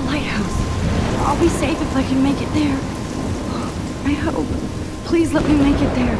the lighthouse. I'll be safe if I can make it there. I hope. Please let me make it there.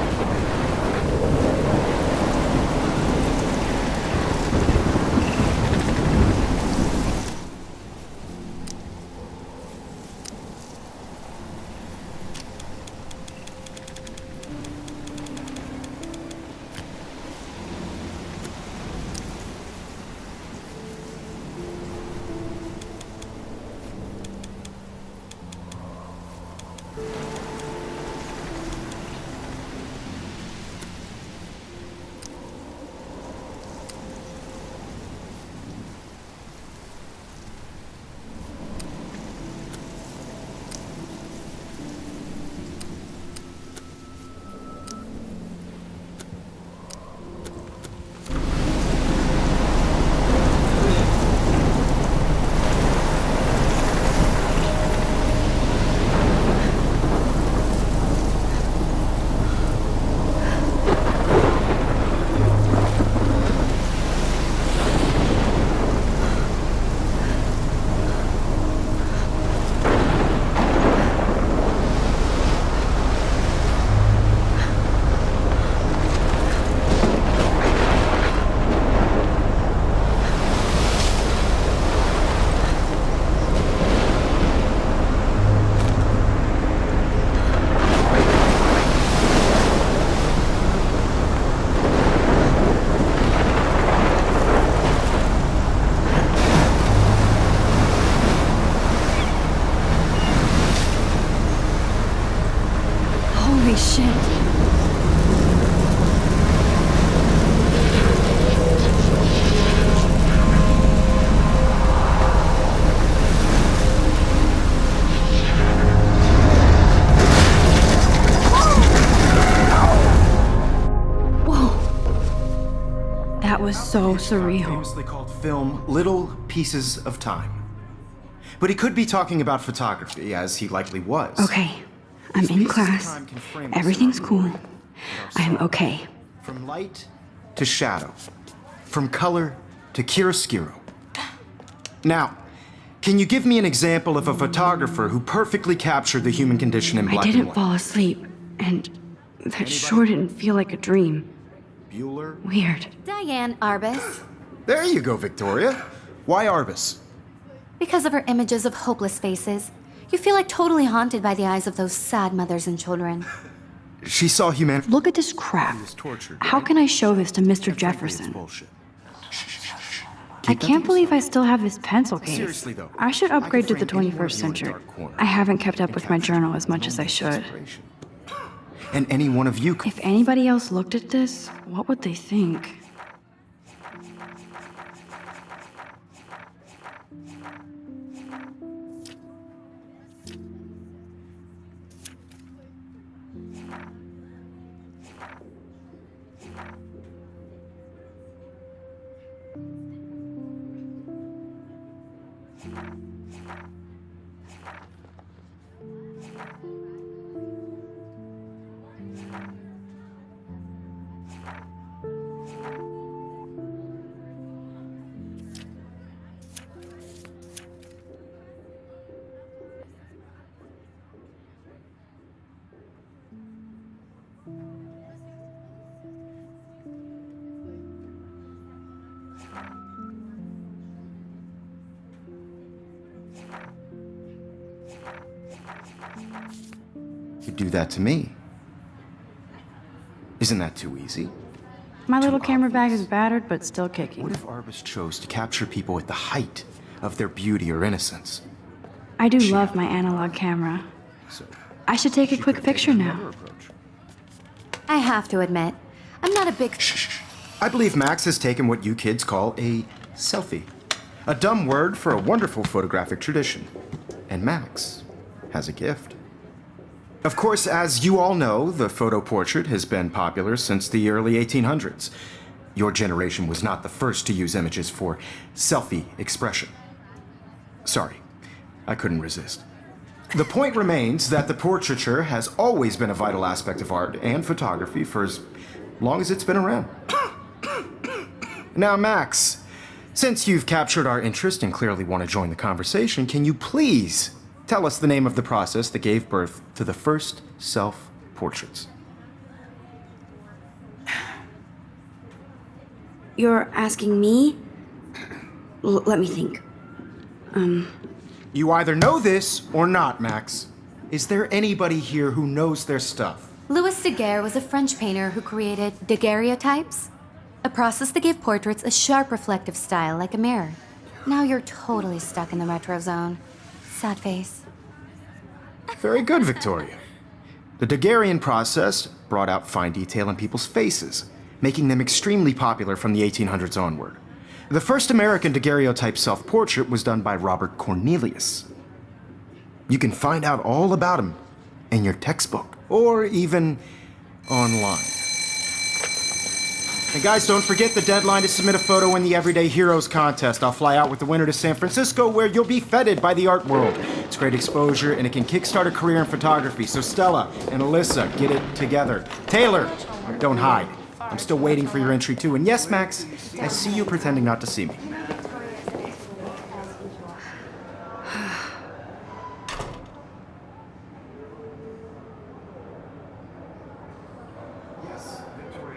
Holy shit. That was so surreal. Famously called film Little Pieces of Time. But he could be talking about photography, as he likely was. Okay, I'm in class. Everything's cool. I am okay. From light to shadow. From color to chiaroscuro. Now, can you give me an example of a photographer who perfectly captured the human condition in black I and didn't white? fall asleep, and that sure didn't feel like a dream. Bueller? Weird. Diane Arbus. There you go, Victoria. Why Arbus? Because of her images of hopeless faces, you feel like totally haunted by the eyes of those sad mothers and children. She saw humanity. Look at this crap. How can I show this to Mr. Jefferson? Bullshit. I can't believe I still have this pencil case. Seriously, though, I should upgrade to the frame any one of 21st you in a century. dark corner I haven't kept up with my journal as much as I should. And any one of you could. If anybody else looked at this, what would they think? You'd do that to me. Isn't that too easy? My little camera bag is battered, but still kicking. What if Arbus chose to capture people at the height of their beauty or innocence? I do love my analog camera. So, I should take a she quick could have picture taken now. another approach. I have to admit, I'm not a big... Shh. I believe Max has taken what you kids call a selfie. A dumb word for a wonderful photographic tradition. And Max has a gift. Of course, as you all know, the photo portrait has been popular since the early 1800s. Your generation was not the first to use images for selfie expression. Sorry, I couldn't resist. The point remains that the portraiture has always been a vital aspect of art and photography for as long as it's been around. Now, Max, Since you've captured our interest and clearly want to join the conversation, can you please tell us the name of the process that gave birth to the first self-portraits? You're asking me? Let me think. You either know this or not, Max. Is there anybody here who knows their stuff? Louis Daguerre was a French painter who created daguerreotypes, a process that gave portraits a sharp reflective style like a mirror. Now you're totally stuck in the retro zone. Sad face. Very good, Victoria. The Daguerrean process brought out fine detail in people's faces, making them extremely popular from the 1800s onward. The first American daguerreotype self-portrait was done by Robert Cornelius. You can find out all about him in your textbook, or even online. And guys, don't forget the deadline to submit a photo in the Everyday Heroes contest. I'll fly out with the winner to San Francisco, where you'll be feted by the art world. It's great exposure, and it can kickstart a career in photography. So Stella and Alyssa, get it together. Taylor, don't hide. I'm still waiting for your entry too. And yes, Max, I see you pretending not to see me.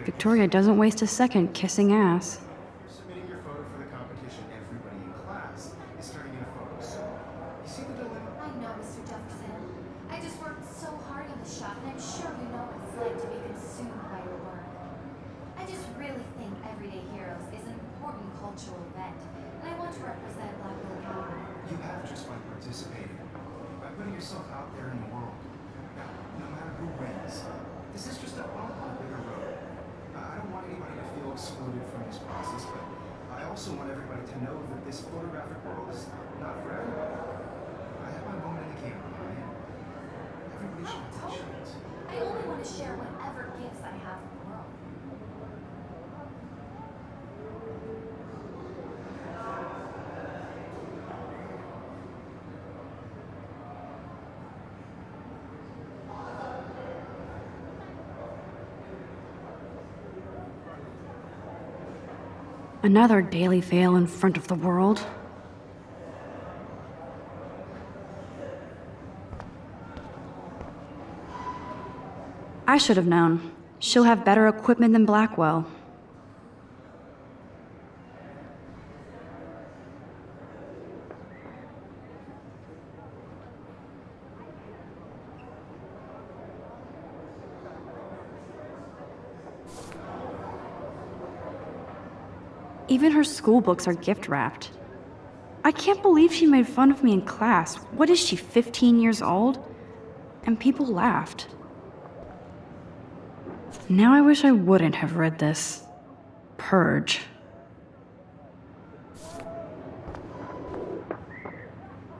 Victoria doesn't waste a second kissing ass. Submitting your photo for the competition, everybody in class is turning in a photo. So, you see the dilemma? I know, Mr. Jefferson. I just worked so hard on the shop, and I'm sure you know what it's like to be consumed by your work. I just really think Everyday Heroes is an important cultural event, and I want to represent Blackwell County. You have just by participating, by putting yourself out there in the world. Now, no matter who wins, this is just a bump on a bigger road. I don't want anybody to feel excluded from this process, but I also want everybody to know that this photographic world is not for everybody. I have my moment in the camera, Ryan. Everybody should appreciate it. I only want to share whatever gifts I have in the world. Another daily fail in front of the world. I should have known. She'll have better equipment than Blackwell. Even her school books are gift wrapped. I can't believe she made fun of me in class. What is she, 15 years old? And people laughed. Now I wish I wouldn't have read this. Purge.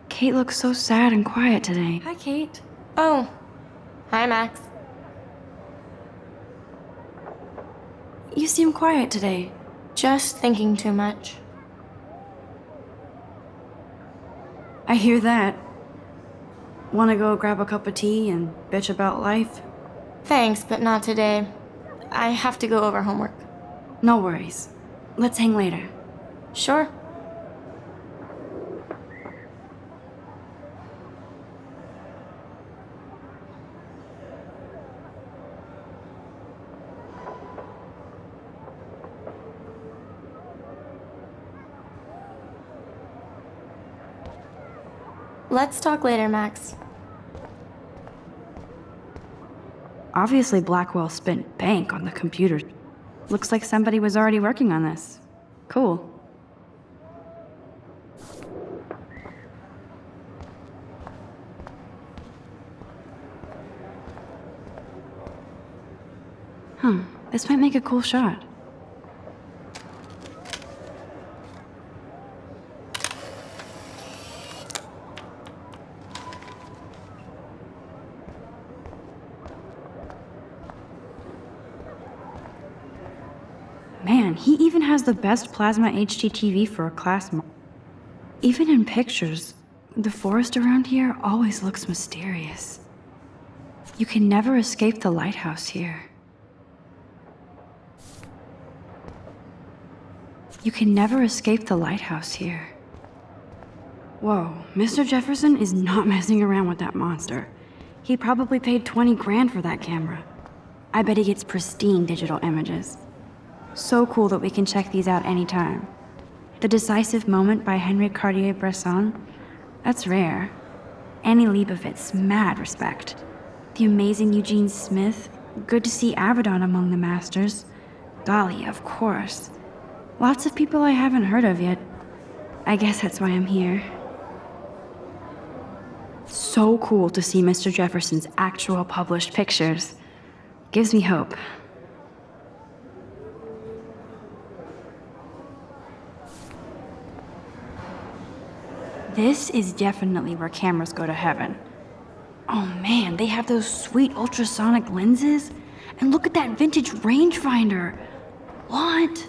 Kate looks so sad and quiet today. Hi, Kate. Oh, hi, Max. You seem quiet today. Just thinking too much. I hear that. Wanna go grab a cup of tea and bitch about life? Thanks, but not today. I have to go over homework. No worries. Let's hang later. Sure. Let's talk later, Max. Obviously, Blackwell spent bank on the computer. Looks like somebody was already working on this. Cool. This might make a cool shot. Man, he even has the best plasma HDTV for a class Even in pictures, the forest around here always looks mysterious. You can never escape the lighthouse here. You can never escape the lighthouse here. Whoa, Mr. Jefferson is not messing around with that monster. He probably paid 20 grand for that camera. I bet he gets pristine digital images. So cool that we can check these out anytime. The Decisive Moment by Henri Cartier-Bresson, that's rare. Annie Leibovitz, mad respect. The amazing Eugene Smith, good to see Avedon among the masters. Dali, of course. Lots of people I haven't heard of yet. I guess that's why I'm here. So cool to see Mr. Jefferson's actual published pictures. Gives me hope. This is definitely where cameras go to heaven. Oh man, they have those sweet ultrasonic lenses. And look at that vintage rangefinder. What?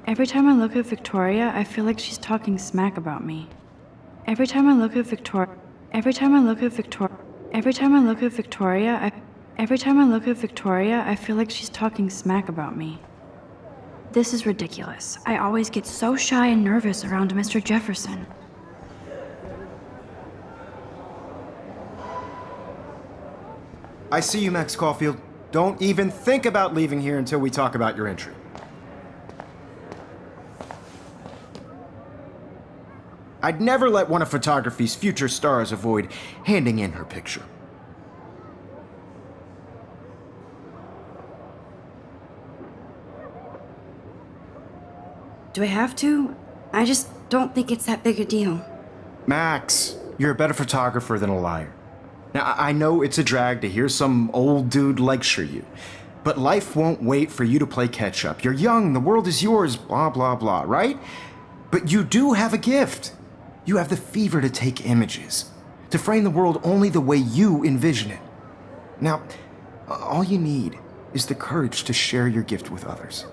Every time I look at Victoria, I feel like she's talking smack about me. Every time I look at Victoria, I feel like she's talking smack about me. This is ridiculous. I always get so shy and nervous around Mr. Jefferson. I see you, Max Caulfield. Don't even think about leaving here until we talk about your entry. I'd never let one of photography's future stars avoid handing in her picture. Do I have to? I just don't think it's that big a deal. Max, you're a better photographer than a liar. Now, I know it's a drag to hear some old dude lecture you, but life won't wait for you to play catch up. You're young, the world is yours, blah, blah, blah, right? But you do have a gift. You have the fever to take images, to frame the world only the way you envision it. Now, all you need is the courage to share your gift with others.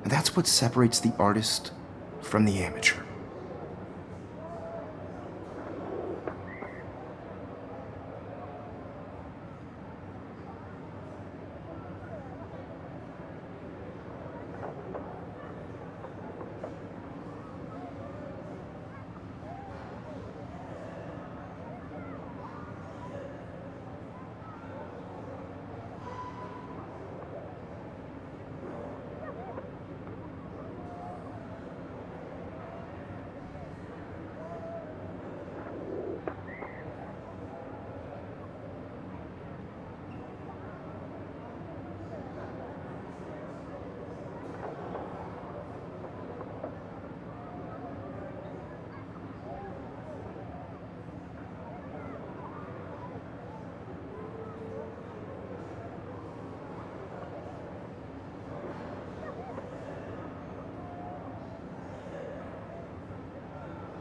And that's what separates the artist from the amateur.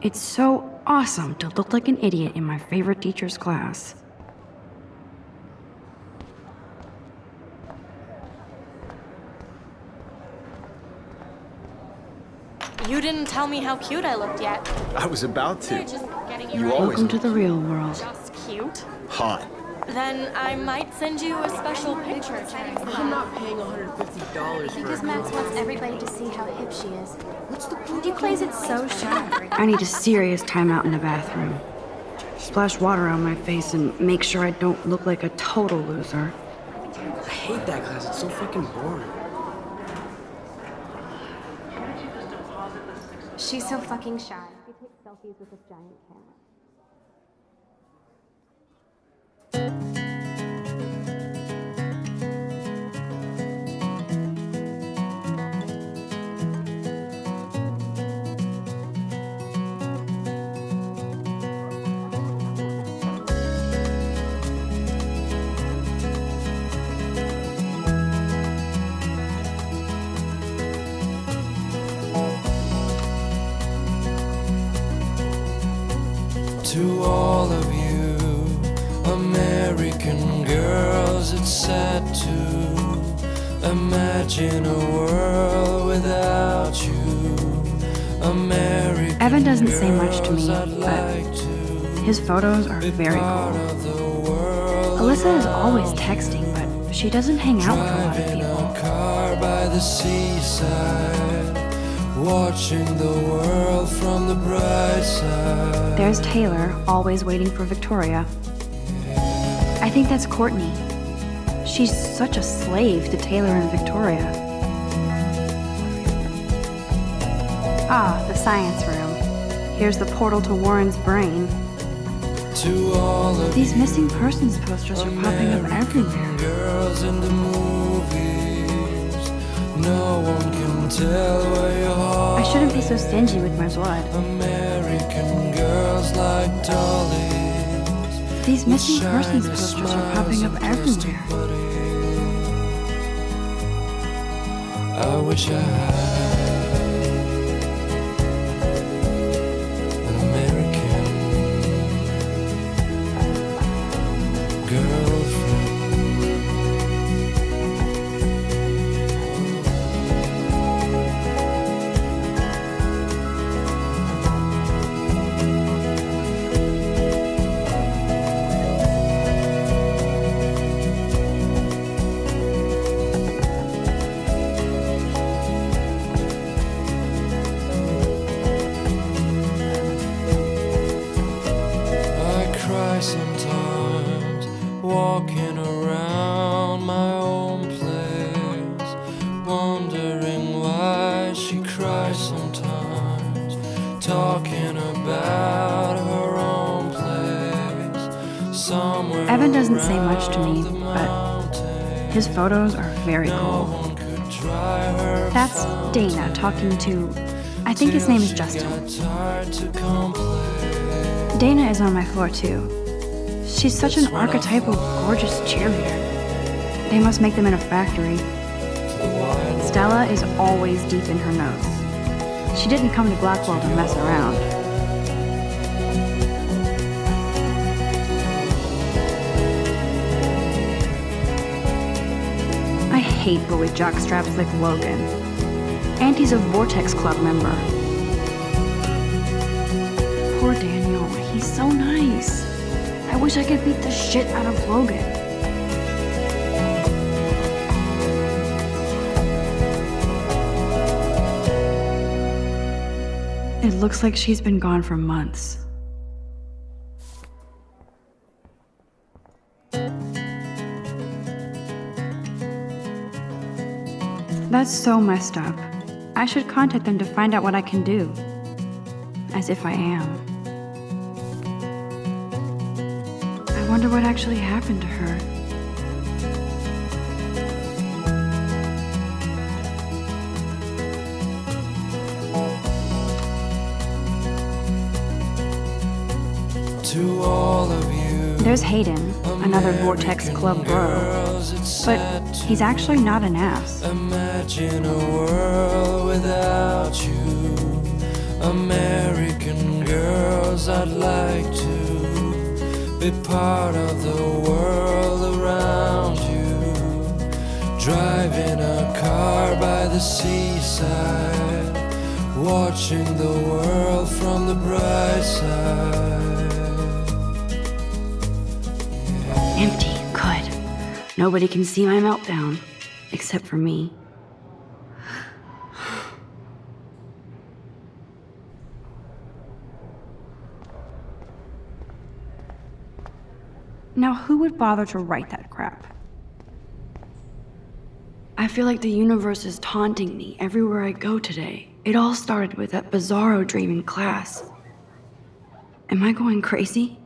It's so awesome to look like an idiot in my favorite teacher's class. You didn't tell me how cute I looked yet. I was about to. Just getting you You ready. always Welcome to the real world. Just cute. hot. Then I might send you a special picture. I'm not paying $150 for Because a Max wants everybody to see how hip she is. And he plays it so shy. I need a serious timeout in the bathroom. Splash water on my face and make sure I don't look like a total loser. I hate that class. It's so fucking boring. She's so fucking shy. She takes selfies with this giant camera. To all of you American girls, it's sad to imagine a world without you. American Evan doesn't say much to me, but his photos are very cool. Alyssa is always texting, but she doesn't hang out with a lot of people. Car by the seaside, watching the world from the bright side. There's Taylor, always waiting for Victoria. I think that's Courtney. She's such a slave to Taylor and Victoria. Ah, the science room. Here's the portal to Warren's brain. To all of These missing persons posters are popping up everywhere. girls in the movies, no one can tell where your heart. I shouldn't be so stingy with my blood. American girls like dollies. These missing persons posters are popping up everywhere. I wish I had an American girlfriend. I cry sometimes, walking around my own place, wondering why she cries sometimes, talking about her own place, somewhere Evan doesn't say much to me, around the but mountains. his photos are very No cool. one could dry her That's Dana talking to, I think his name is Justin. got tired to complain. Dana is on my floor too. She's such an archetypal, gorgeous cheerleader. They must make them in a factory. Stella is always deep in her notes. She didn't come to Blackwell to mess around. I hate bully jockstraps like Logan. And he's a Vortex Club member. Poor Daniel, he's so nice. I wish I could beat the shit out of Logan. It looks like she's been gone for months. That's so messed up. I should contact them to find out what I can do. As if I am. I wonder what actually happened to her. To all of you, There's Hayden, another Vortex Club bro. girls, it's But sad to he's actually not an ass. imagine a world without you. American girls, I'd like to be part of the world around you. Driving a car by the seaside, watching the world from the bright side. Empty, good. Nobody can see my meltdown, except for me. Now, who would bother to write that crap? I feel like the universe is taunting me everywhere I go today. It all started with that bizarro dream in class. Am I going crazy?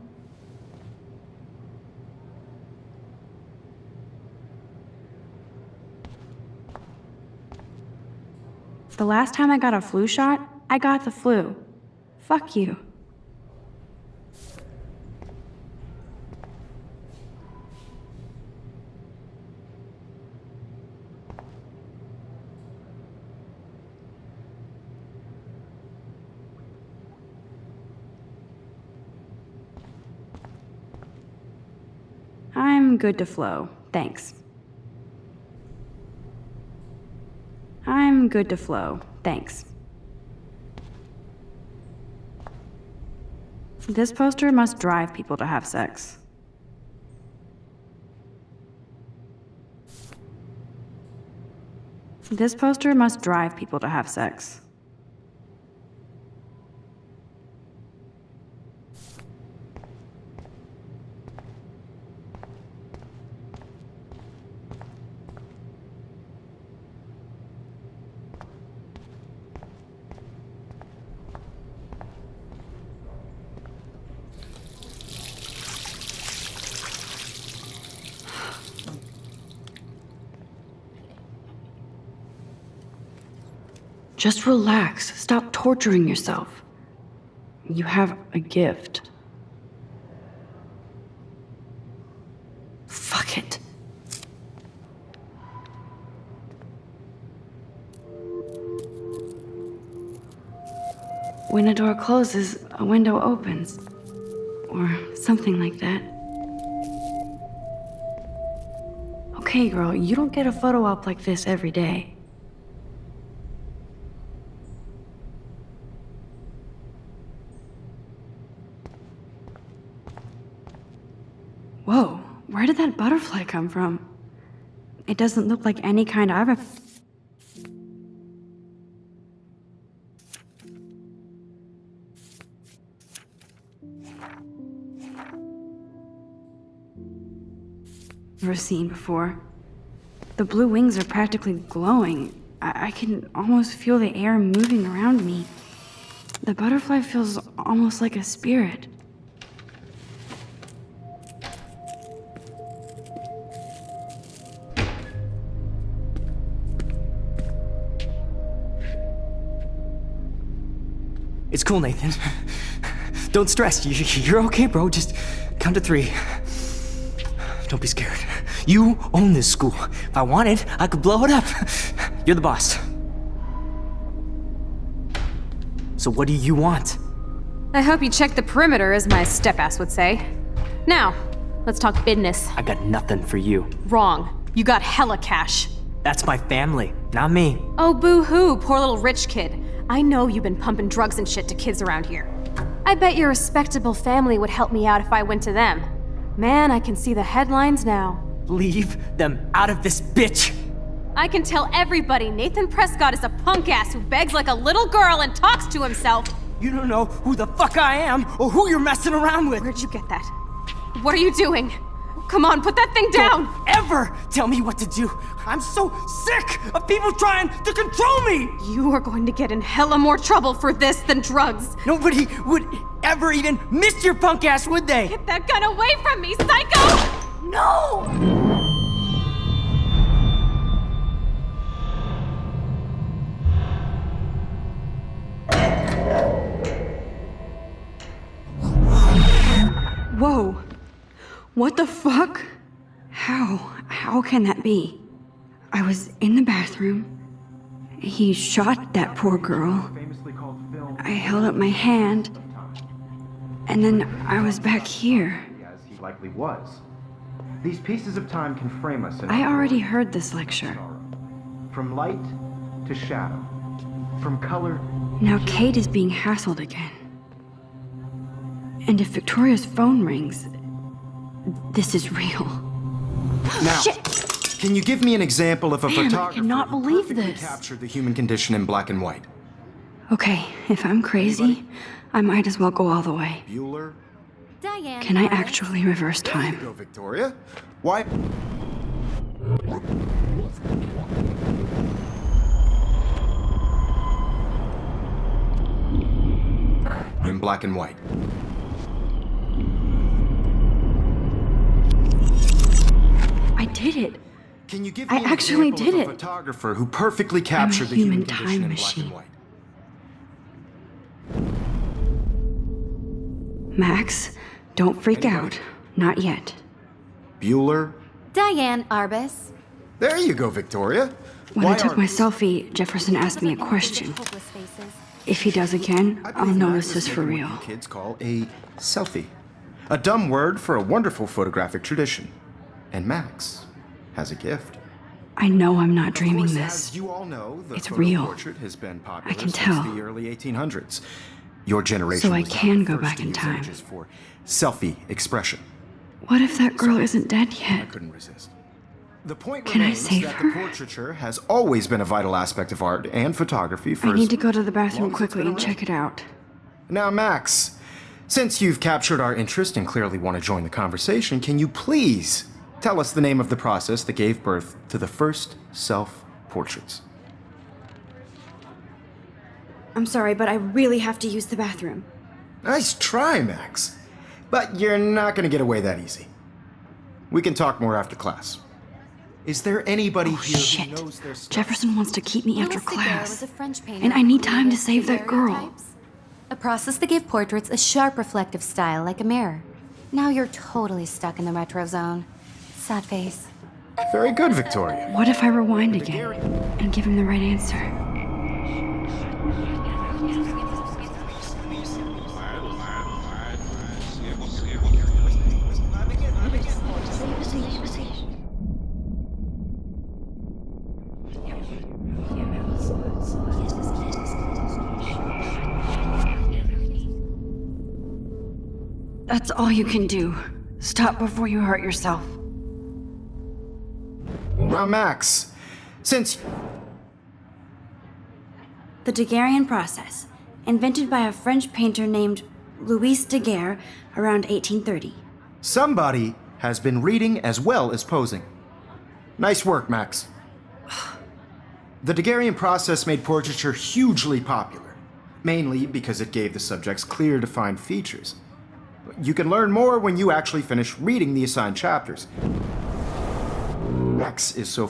The last time I got a flu shot, I got the flu. Fuck you. I'm good to flow, thanks. I'm good to flow, thanks. This poster must drive people to have sex. This poster must drive people to have sex. Just relax. Stop torturing yourself. You have a gift. Fuck it. When a door closes, a window opens. Or something like that. Okay, girl, you don't get a photo op like this every day. Whoa, where did that butterfly come from? It doesn't look like any kind I've ever... seen before. The blue wings are practically glowing. I can almost feel the air moving around me. The butterfly feels almost like a spirit. It's cool, Nathan. Don't stress. You're okay, bro. Just count to 3. Don't be scared. You own this school. If I wanted, I could blow it up. You're the boss. So what do you want? I hope you checked the perimeter, as my step-ass would say. Now, let's talk business. I got nothing for you. Wrong. You got hella cash. That's my family, not me. Oh, boo-hoo, poor little rich kid. I know you've been pumping drugs and shit to kids around here. I bet your respectable family would help me out if I went to them. Man, I can see the headlines now. Leave them out of this bitch! I can tell everybody Nathan Prescott is a punk ass who begs like a little girl and talks to himself. You don't know who the fuck I am or who you're messing around with. Where'd you get that? What are you doing? Come on, put that thing down! Don't ever tell me what to do. I'm so sick of people trying to control me! You are going to get in hella more trouble for this than drugs. Nobody would ever even miss your punk ass, would they? Get that gun away from me, psycho! No! Whoa. What the fuck? How can that be? I was in the bathroom. He shot that poor girl. I held up my hand. And then I was back here. As he likely was. These pieces of time can frame us in I our already world. heard this lecture. From light to shadow. From color. Now Kate is being hassled again. And if Victoria's phone rings, this is real. Now, Shit! can you give me an example of a Man, I photographer cannot who believe perfectly this. captured the human condition in black and white? Okay, if I'm crazy, I might as well go all the way. Bueller? Diane. Can I Artist. actually reverse There you time? go, Victoria. Why? In black and white. I did it. Can you give I me an actually example did of it. a photographer who perfectly captured the human human condition time in machine. black and white? Max, don't freak Anybody? out. Not yet. Bueller? Diane Arbus. There you go, Victoria. When Why I took my artists? selfie, Jefferson asked me a question. Hopeless faces. If he does again, I I'll believe know Max this was is for taking real. what you kids call a selfie. A dumb word for a wonderful photographic tradition. And Max has a gift. I know I'm not Of dreaming course, this. as you all know, the It's photo real. portrait has been popular I can since tell. the early 1800s. Your generation So I was not can the go first back to in use time. images for selfie expression. What if that girl isn't dead I yet? couldn't resist. The point Can I remains save that her? the portraiture has always been a vital aspect of art and photography for I need as to go to the bathroom long as it's quickly been and check it out. Now, Max, since you've captured our interest and clearly want to join the conversation, can you please tell us the name of the process that gave birth to the first self-portraits? I'm sorry, but I really have to use the bathroom. Nice try, Max. But you're not going to get away that easy. We can talk more after class. Is there anybody here Shit. who knows their stuff? Jefferson wants to keep me after Louis Daguerre class. was a French painter And I need who time to created save that girl. daguerreotypes, a process that gave portraits a sharp reflective style like a mirror. Now you're totally stuck in the retro zone. Sad face. Very good, Victoria. What if I rewind again and give him the right answer? That's all you can do. Stop before you hurt yourself. Now, Max, since The Daguerrean process, invented by a French painter named Louis Daguerre around 1830. somebody has been reading as well as posing. Nice work, Max. The Daguerrean process made portraiture hugely popular, mainly because it gave the subjects clear, defined features. You can learn more when you actually finish reading the assigned chapters. Max is so...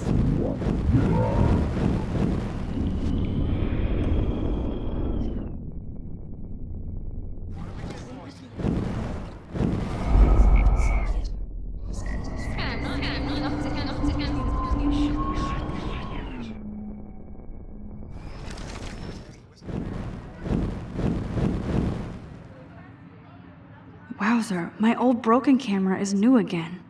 Wowzer, my old broken camera is new again.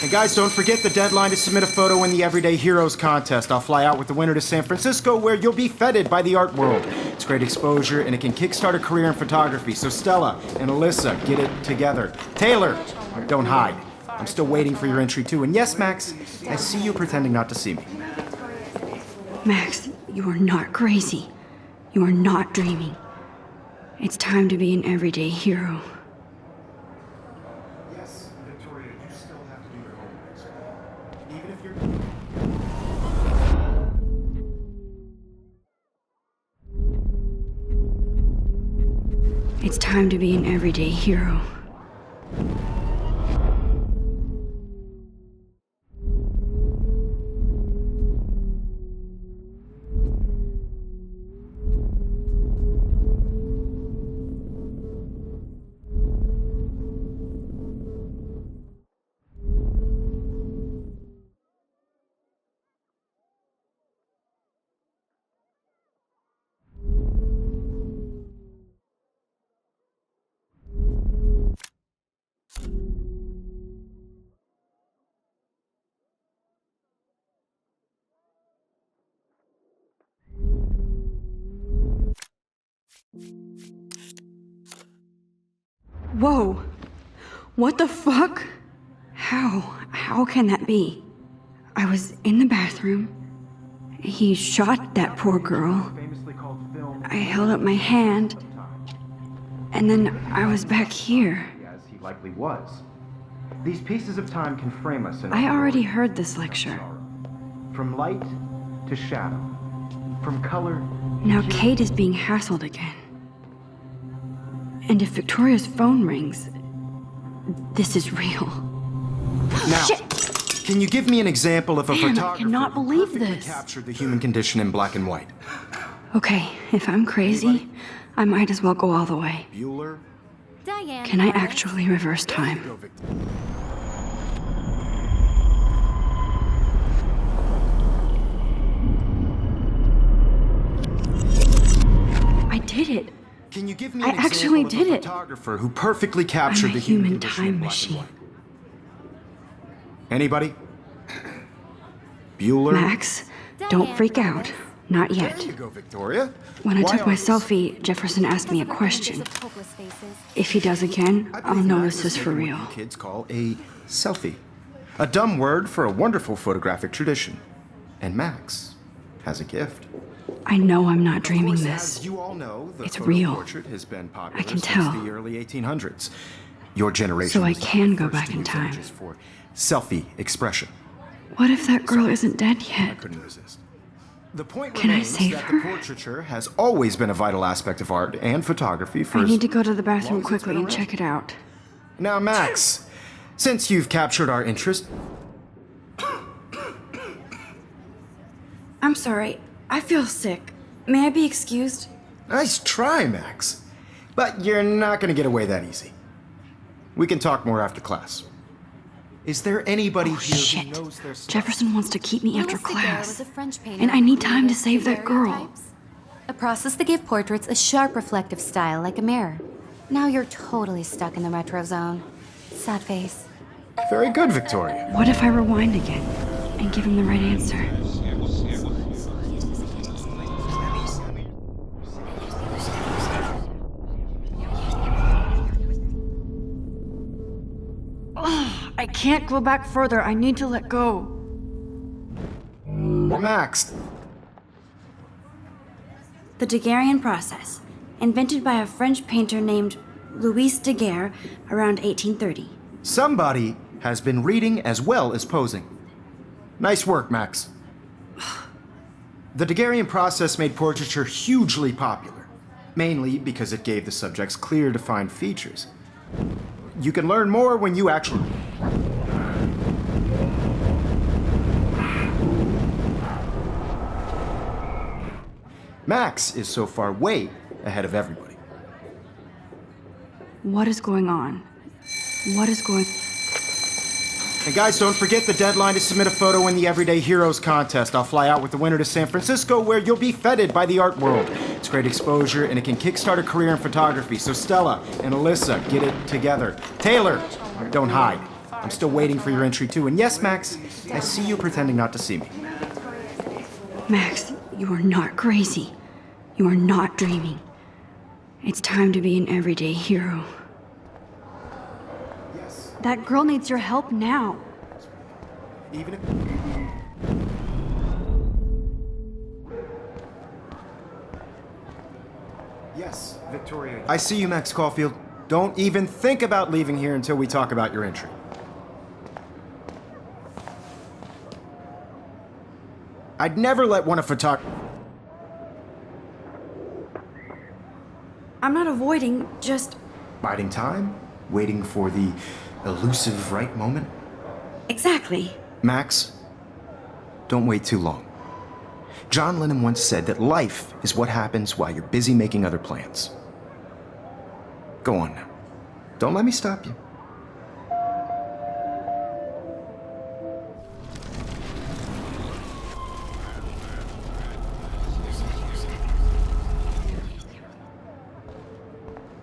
And guys, don't forget the deadline to submit a photo in the Everyday Heroes contest. I'll fly out with the winner to San Francisco, where you'll be feted by the art world. It's great exposure, and it can kickstart a career in photography. So Stella and Alyssa, get it together. Taylor, don't hide. I'm still waiting for your entry too. And yes, Max, I see you pretending not to see me. Max, you are not crazy. You are not dreaming. It's time to be an everyday hero. Yes, Victoria, you still have to do your homework. Even if you're... It's time to be an everyday hero. Whoa! What the fuck? How can that be? I was in the bathroom. He shot that poor girl. Famously called film... I held up my hand, and then I was back here. As he likely was. These pieces of time can frame us in... I already heard this lecture. From light to shadow. From color... Now Kate is being hassled again. And if Victoria's phone rings, this is real. Now, can you give me an example of a Man, I photographer cannot who believe perfectly this. captured the human condition in black and white? Okay, if I'm crazy, I might as well go all the way. Bueller, Diane. Can I Morris. actually reverse time? Go, Victor. I did it. Can you give me I an actually example of did a it. photographer who perfectly captured I'm a the human human condition time in black and machine. white? Anybody? Bueller? Max, don't freak out. Not There yet. you go, Victoria. When I Why took my are- selfie, Jefferson asked me a question. If he does again, I I'll believe know Max this is for making real. what you kids call a selfie. A dumb word for a wonderful photographic tradition. And Max has a gift. I know I'm not Of dreaming course, this. As you all know, the It's photo real. portrait has been popular I can since tell. the early 1800s. Your generation So I was the can go first back to in use time. images for selfie expression. What if that girl isn't dead I yet? couldn't resist. The point Can I remains save that her? the portraiture has always been a vital aspect of art and photography for I as need to go to the long bathroom as it's quickly been and around. check it out. Now, Max, since you've captured our interest, I'm sorry. I feel sick. May I be excused? nice try, Max. But you're not going to get away that easy. We can talk more after class. Is there anybody Oh, here shit. who knows their stuff? Jefferson wants to keep me after Louis Daguerre class. was a French painter And I need who time to created save that girl. daguerreotypes, a process that gave portraits a sharp reflective style like a mirror. Now you're totally stuck in the retro zone. Sad face. Very good, Victoria. What if I rewind again and give him the right answer? Ugh, I can't go back further. I need to let go. Max, The Daguerrean process, invented by a French painter named Louis Daguerre around 1830. somebody has been reading as well as posing. Nice work, Max. The Daguerrean process made portraiture hugely popular, mainly because it gave the subjects clear, defined features. You can learn more when you actually. Max is so far way ahead of everybody. What is going on? What is going... And guys, don't forget the deadline to submit a photo in the Everyday Heroes contest. I'll fly out with the winner to San Francisco, where you'll be feted by the art world. It's great exposure, and it can kickstart a career in photography. So Stella and Alyssa, get it together. Taylor, don't hide. I'm still waiting for your entry too. And yes, Max, I see you pretending not to see me. Max, you are not crazy. You are not dreaming. It's time to be an everyday hero. Yes. That girl needs your help now. Even if. Yes, Victoria. I see you, Max Caulfield. Don't even think about leaving here until we talk about your entry. I'd never let one of I'm not avoiding, just... biding time, waiting for the elusive right moment. Exactly. Max, don't wait too long. John Lennon once said that life is what happens while you're busy making other plans. Go on now. Don't let me stop you.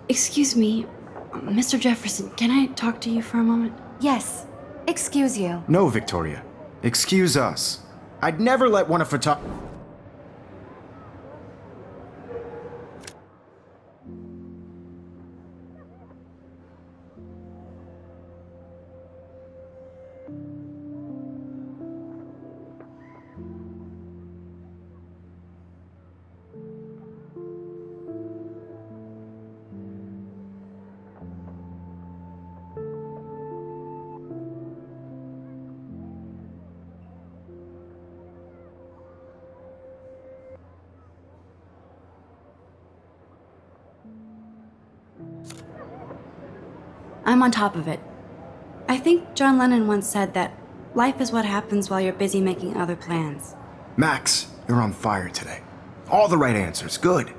Excuse me, Mr. Jefferson, can I talk to you for a moment? Yes. Excuse you. No, Victoria. Excuse us. I'd never let one of I'm on top of it. I think John Lennon once said that life is what happens while you're busy making other plans. Max, you're on fire today. All the right answers. Good.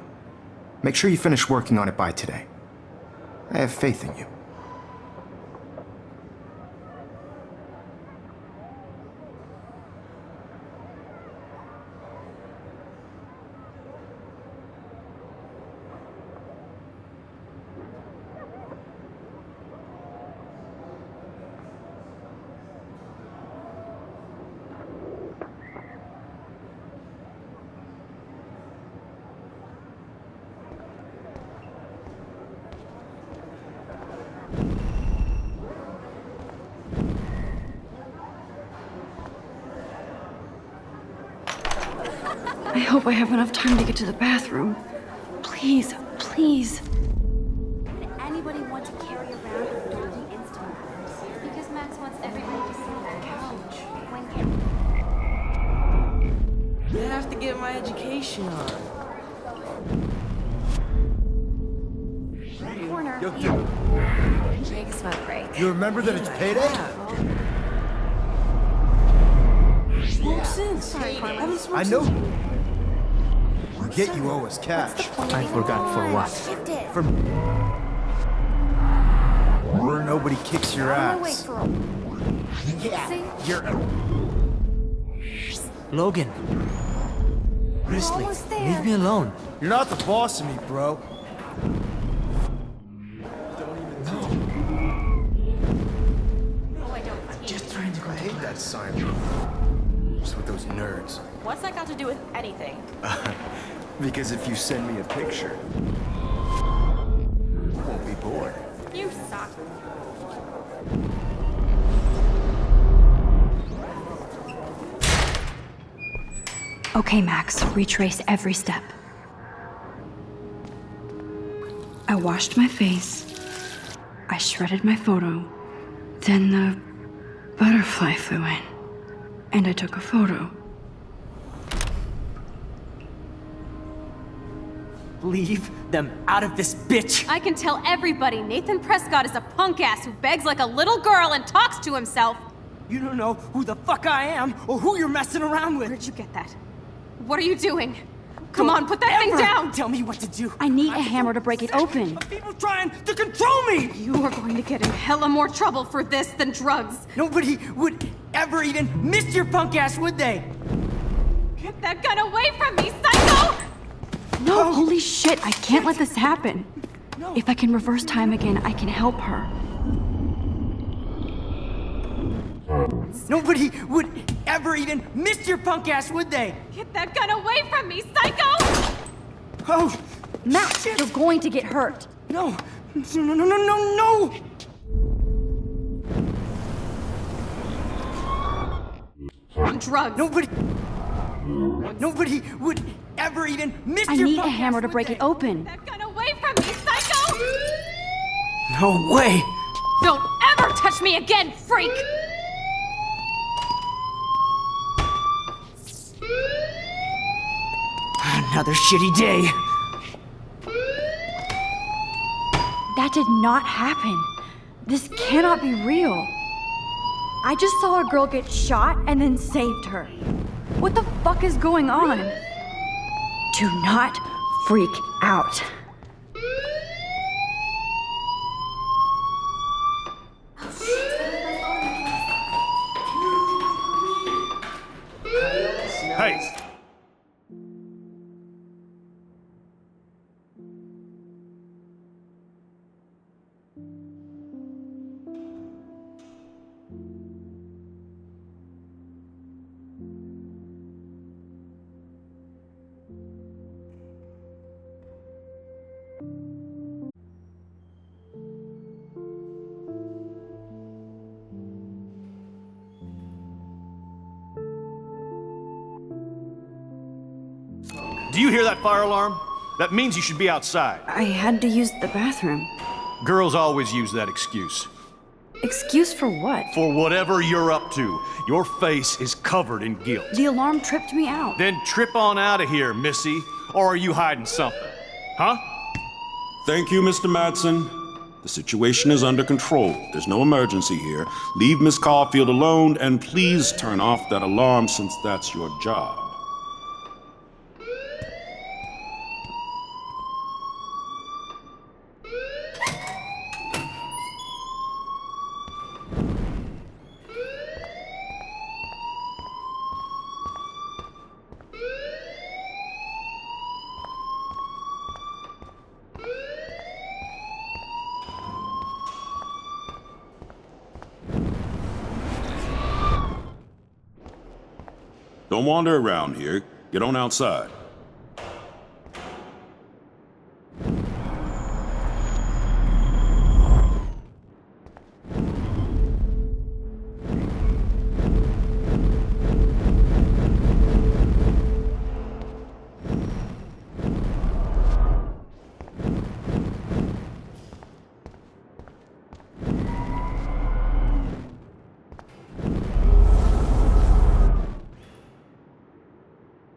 Make sure you finish working on it by today. I have faith in you. I hope I have enough time to get to the bathroom. Please, please. Would anybody want to carry around a dirty Instagram? Because Max wants everybody to see their couch. When I have to get my education on. corner. Yo, Take a smoke break. you remember that it's payday? Smoke since. I haven't smoked I know. since- Forget you owe us cash. I forgot for what? Shift it. For where nobody kicks your I'm gonna wait ass. for a... See? You're Logan. Honestly, almost there. leave me alone. you're not the boss of me, bro. Just trying to I hate that sign. Just with those nerds. What's that got to do with anything? Because if you send me a picture, you won't be bored. You suck. Okay, Max, retrace every step. I washed my face. I shredded my photo. Then the butterfly flew in. And I took a photo. leave them out of this bitch. I can tell everybody Nathan Prescott is a punk ass who begs like a little girl and talks to himself. You don't know who the fuck I am or who you're messing around with. Where'd you get that? What are you doing? Come on, put that thing Ever down! Tell me what to do. I need a hammer to break it open. Of people trying to control me. You are going to get in hella more trouble for this than drugs. Nobody would ever even miss your punk ass, would they? Get that gun away from me, psycho! No, holy shit, I can't let this happen. No. If I can reverse time again, I can help her. Nobody would ever even miss your punk ass, would they? Get that gun away from me, psycho! Oh, Max, you're going to get hurt. no. No, no, no, no, no, no! On drugs. Nobody would ever even miss I your need a punk hammer ass, to would break they? it open. That gun away from me, psycho! No way! Don't ever touch me again, freak! Another shitty day. That did not happen. This cannot be real. I just saw a girl get shot and then saved her. What the fuck is going on? Do not freak out. Hey! Do you hear that fire alarm? That means you should be outside. I had to use the bathroom. Girls always use that excuse. Excuse for what? For whatever you're up to, your face is covered in guilt. The alarm tripped me out. Then trip on out of here, Missy. Or are you hiding something? Huh? Thank you, Mr. Madsen. The situation is under control. There's no emergency here. Leave Miss Caulfield alone, and please turn off that alarm since that's your job. Don't wander around here. Get on outside.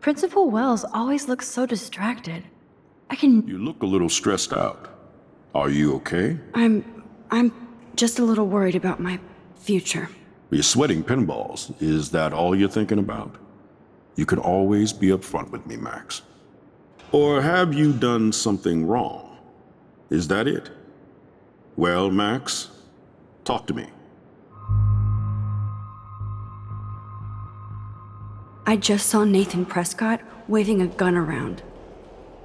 Principal Wells always looks so distracted. You look a little stressed out. Are you okay? I'm just a little worried about my future. You're sweating pinballs. Is that all you're thinking about? You can always be upfront with me, Max. Or have you done something wrong? Is that it? Well, Max, talk to me. I just saw Nathan Prescott waving a gun around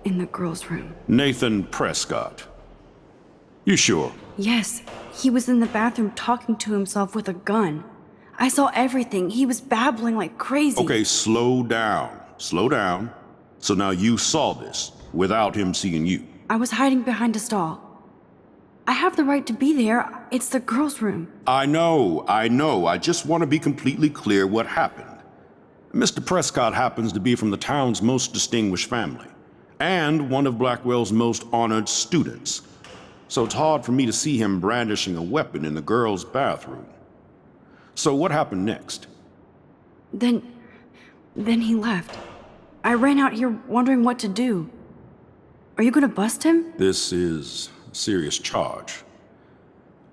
in the girls' room. Nathan Prescott. You sure? Yes, he was in the bathroom talking to himself with a gun. I saw everything. He was babbling like crazy. Okay, slow down. Slow down. So now you saw this without him seeing you. I was hiding behind a stall. I have the right to be there. It's the girls' room. I know. I just want to be completely clear what happened. Mr. Prescott happens to be from the town's most distinguished family, and one of Blackwell's most honored students. So it's hard for me to see him brandishing a weapon in the girls' bathroom. So what happened next? Then he left. I ran out here wondering what to do. Are you gonna bust him? This is a serious charge.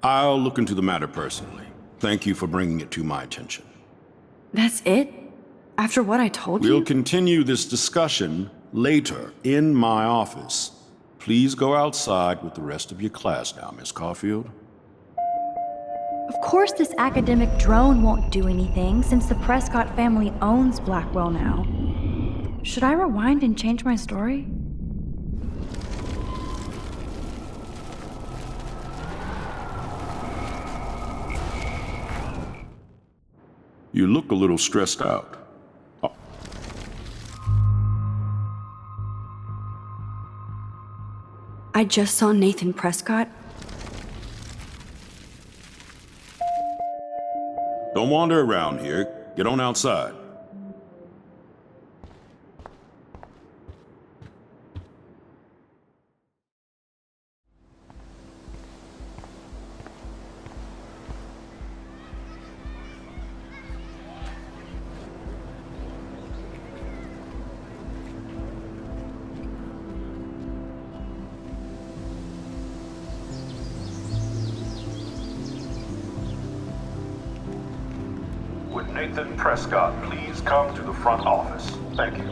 I'll look into the matter personally. Thank you for bringing it to my attention. That's it? After what I told you? We'll continue this discussion later in my office. Please go outside with the rest of your class now, Miss Caulfield. Of course this academic drone won't do anything since the Prescott family owns Blackwell now. Should I rewind and change my story? You look a little stressed out. I just saw Nathan Prescott. Don't wander around here. Get on outside. Would Nathan Prescott please come to the front office? Thank you.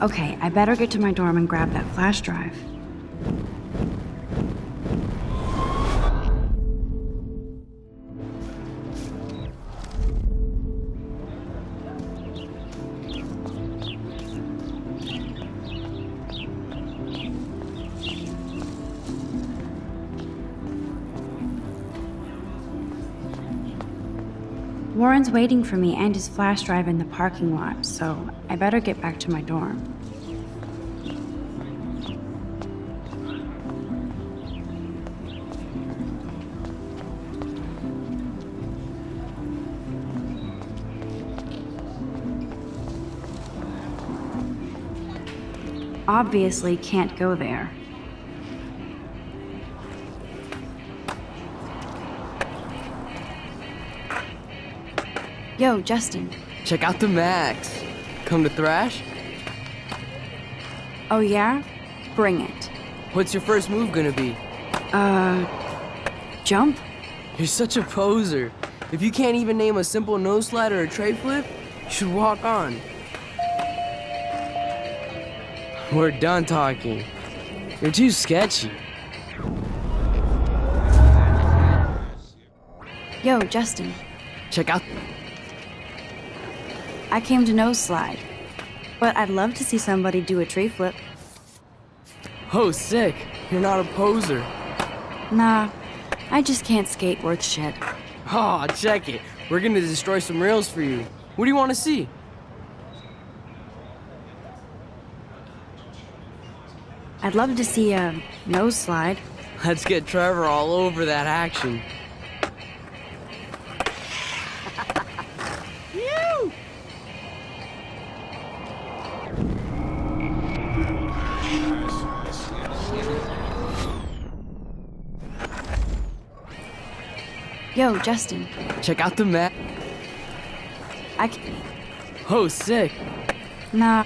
Okay, I better get to my dorm and grab that flash drive. Warren's waiting for me and his flash drive in the parking lot, so I better get back to my dorm. Obviously can't go there. Yo, Justin. Check out the Max. Come to thrash? Oh yeah? Bring it. What's your first move gonna be? Jump? You're such a poser. If you can't even name a simple nose slide or a tray flip, you should walk on. We're done talking. You're too sketchy. Yo, Justin. Check out. I came to nose slide, but I'd love to see somebody do a tree flip. Oh, sick. You're not a poser. Nah, I just can't skate worth shit. Oh, check it. We're gonna destroy some rails for you. What do you want to see? I'd love to see a nose slide. Let's get Trevor all over that action. Phew! Yo, Justin. Check out the map. I can... Oh, sick. Nah,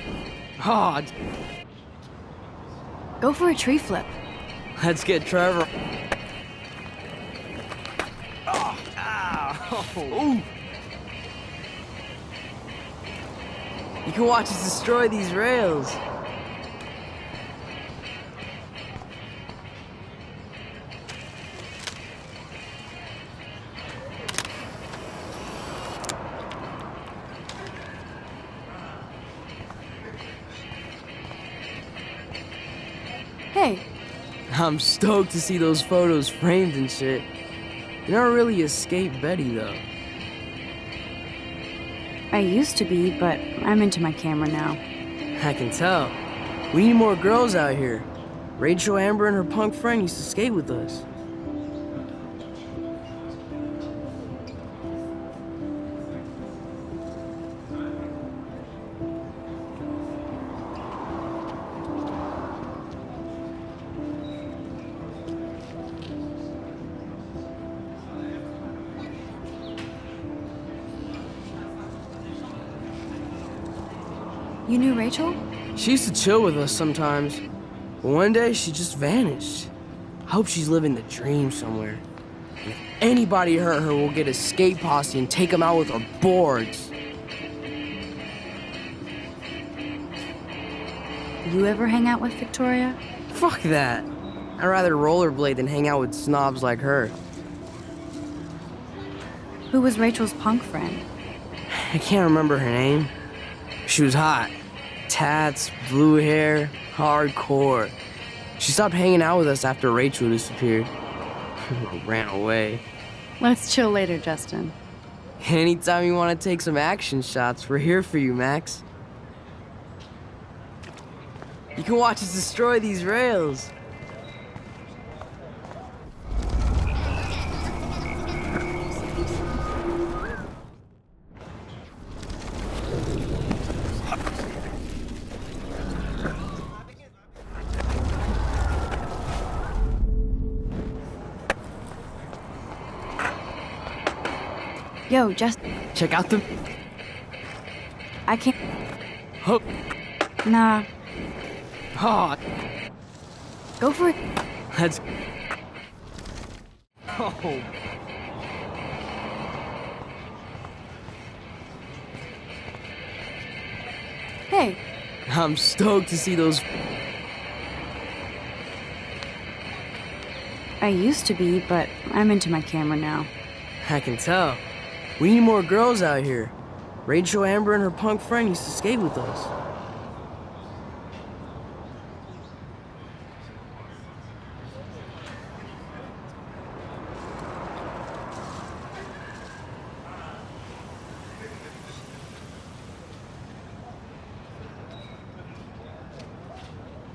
Oh, go for a tree flip. let's get Trevor. Oh, ow. Ooh. You can watch us destroy these rails. Hey, I'm stoked to see those photos framed and shit. You're not really a skate Betty, though. I used to be, but I'm into my camera now. I can tell. We need more girls out here. Rachel Amber and her punk friend used to skate with us. You knew Rachel? She used to chill with us sometimes, but one day she just vanished. I hope she's living the dream somewhere. And if anybody hurt her, we'll get a skate posse and take them out with our boards. You ever hang out with Victoria? Fuck that. I'd rather rollerblade than hang out with snobs like her. Who was Rachel's punk friend? I can't remember her name. She was hot. Tats, blue hair, hardcore. She stopped hanging out with us after Rachel disappeared. Ran away. Let's chill later, Justin. Anytime you want to take some action shots, we're here for you, Max. You can watch us destroy these rails. Yo, just... Check out the... I can't... Oh, Nah, oh, go for it. let's... Oh. Hey, I'm stoked to see those... I used to be, but I'm into my camera now. I can tell. We need more girls out here. Rachel Amber and her punk friend used to skate with us.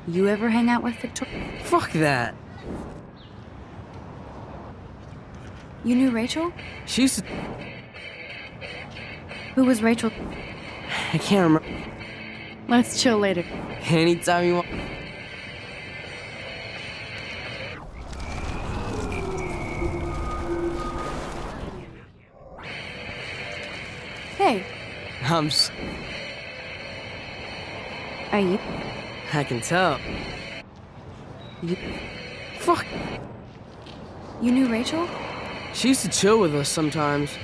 You ever hang out with Victoria? Fuck that. You knew Rachel? She used to... Who was Rachel? I can't remember. Let's chill later. Anytime you want... Hey, I'm... are you... I can tell. You, Fuck. you knew Rachel? She used to chill with us sometimes.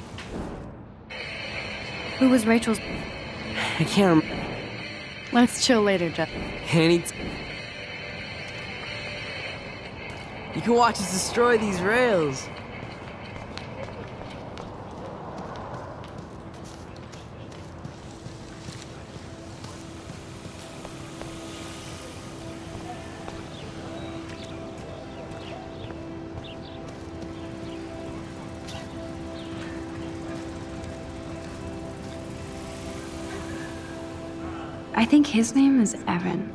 Who was Rachel's... I can't remember. Let's chill later, Jeff. You can watch us destroy these rails. I think his name is Evan.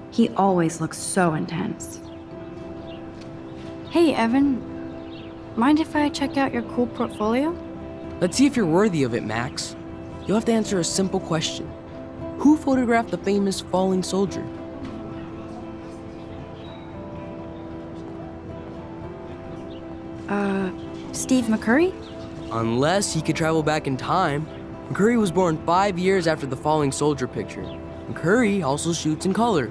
He always looks so intense. Hey, Evan. Mind if I check out your cool portfolio? Let's see if you're worthy of it, Max. You'll have to answer a simple question. Who photographed the famous falling soldier? Steve McCurry? Unless he could travel back in time. McCurry was born 5 years after the falling soldier picture. McCurry also shoots in color.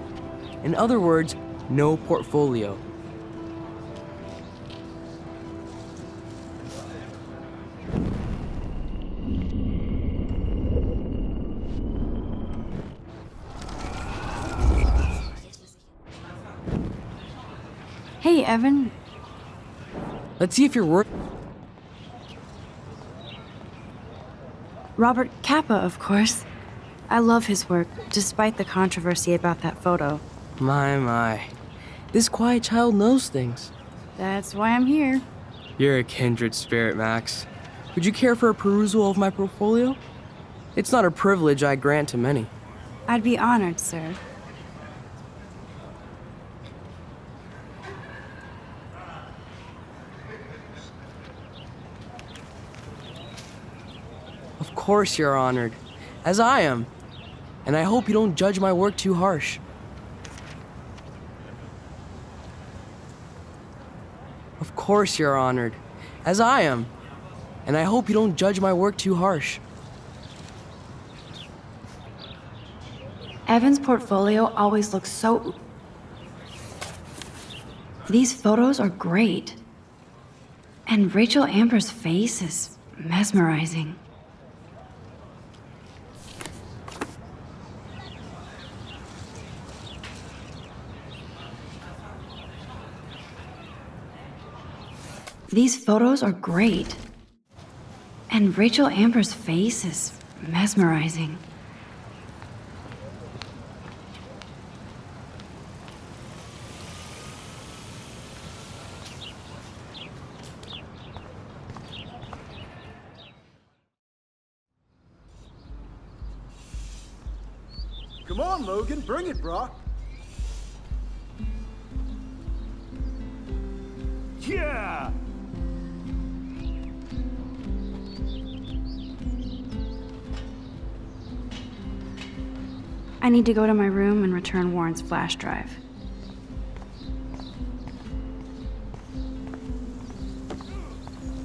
In other words, no portfolio. Hey, Evan. Let's see if you're worth. Robert Capa, of course. I love his work, despite the controversy about that photo. My. This quiet child knows things. That's why I'm here. You're a kindred spirit, Max. Would you care for a perusal of my portfolio? It's not a privilege I grant to many. I'd be honored, sir. Of course you're honored, as I am. And I hope you don't judge my work too harsh. Of course you're honored, as I am. And I hope you don't judge my work too harsh. Evan's portfolio always looks so... These photos are great. And Rachel Amber's face is mesmerizing. These photos are great. And Rachel Amber's face is mesmerizing. Come on, Logan, bring it, brah. Yeah! I need to go to my room and return Warren's flash drive.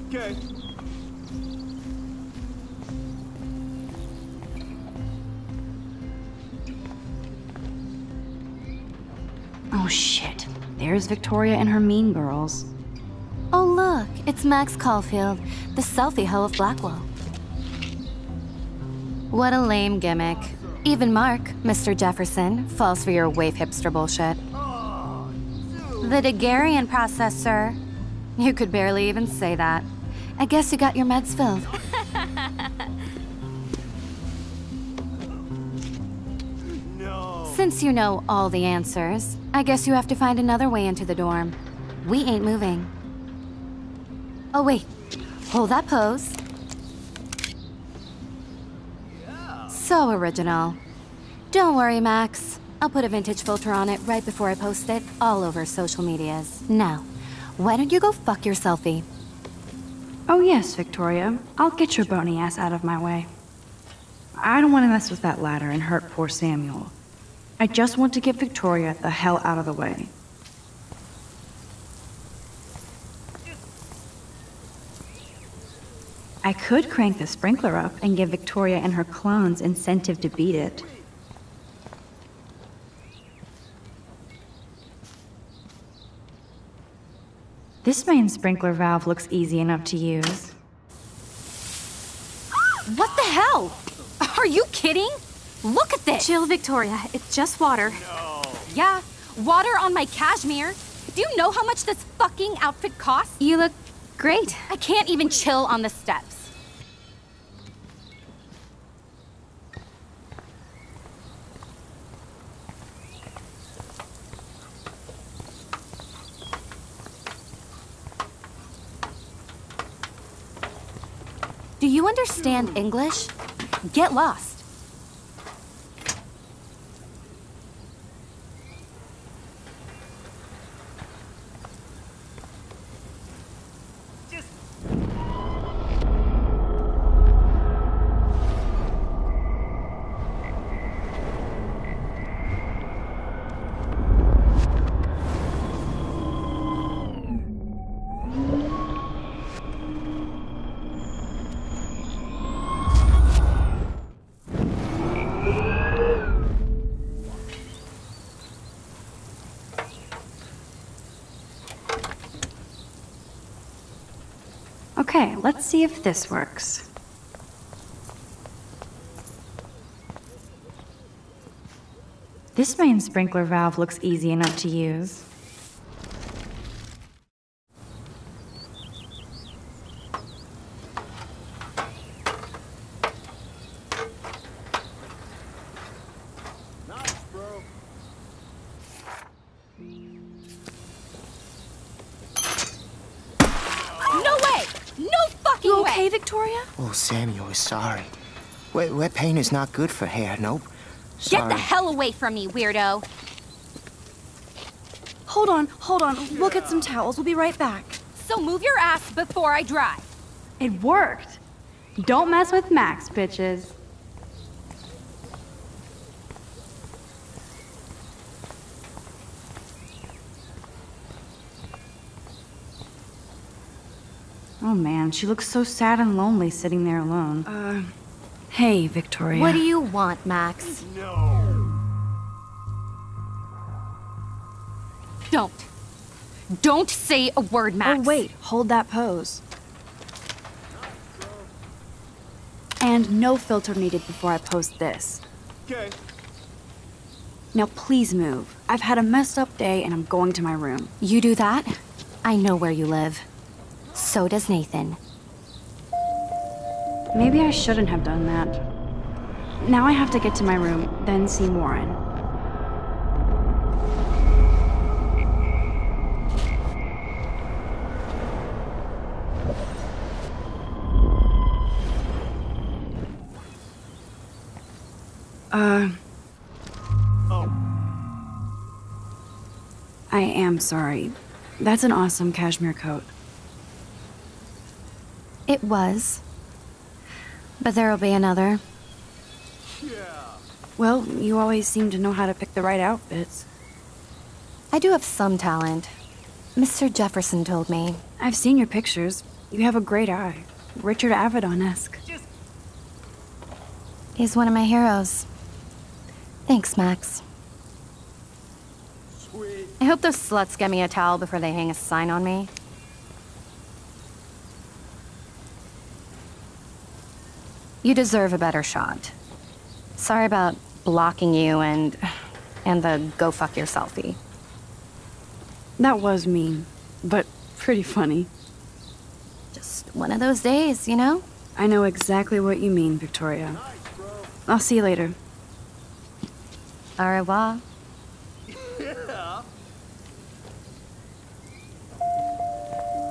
Okay. Oh shit. There's Victoria and her mean girls. Oh look, it's Max Caulfield, the selfie hoe of Blackwell. What a lame gimmick. Even Mark, Mr. Jefferson, falls for your wave hipster bullshit. The Daguerrean process, sir. You could barely even say that. I guess you got your meds filled. Since you know all the answers, I guess you have to find another way into the dorm. We ain't moving. Oh wait, hold that pose. So original. Don't worry, Max. I'll put a vintage filter on it right before I post it all over social medias. Now, why don't you go fuck your selfie? Oh yes, Victoria. I'll get your bony ass out of my way. I don't want to mess with that ladder and hurt poor Samuel. I just want to get Victoria the hell out of the way. I could crank the sprinkler up and give Victoria and her clones incentive to beat it. This main sprinkler valve looks easy enough to use. What the hell? Are you kidding? Look at this! Chill, Victoria. It's just water. No. Yeah, water on my cashmere. Do you know how much this fucking outfit costs? You look great. I can't even chill on the steps. Do you understand English? Get lost. Okay, let's see if this works. This main sprinkler valve looks easy enough to use. Nice, bro. No way! No fucking You way! okay, Victoria? Oh, Samuel is sorry. Wet paint is not good for hair, nope. Get Sorry. the hell away from me, weirdo! Hold on. We'll get some towels. We'll be right back. So move your ass before I drive. It worked. Don't mess with Max, bitches. Oh man, she looks so sad and lonely sitting there alone. Hey, Victoria. What do you want, Max? Don't say a word, Max. Oh, wait, hold that pose. And no filter needed before I post this. Okay. Now please move. I've had a messed up day and I'm going to my room. You do that? I know where you live. So does Nathan. Maybe I shouldn't have done that. Now I have to get to my room, then see Warren. I am sorry. That's an awesome cashmere coat. It was. But there'll be another. Well, you always seem to know how to pick the right outfits. I do have some talent. Mr. Jefferson told me. I've seen your pictures. You have a great eye. Richard Avedon-esque. He's one of my heroes. Thanks, Max. Sweet. I hope those sluts get me a towel before they hang a sign on me. You deserve a better shot. Sorry about blocking you and the go fuck your selfie. That was mean, but pretty funny. Just one of those days, you know? I know exactly what you mean, Victoria. I'll see you later. Au revoir.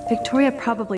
Victoria probably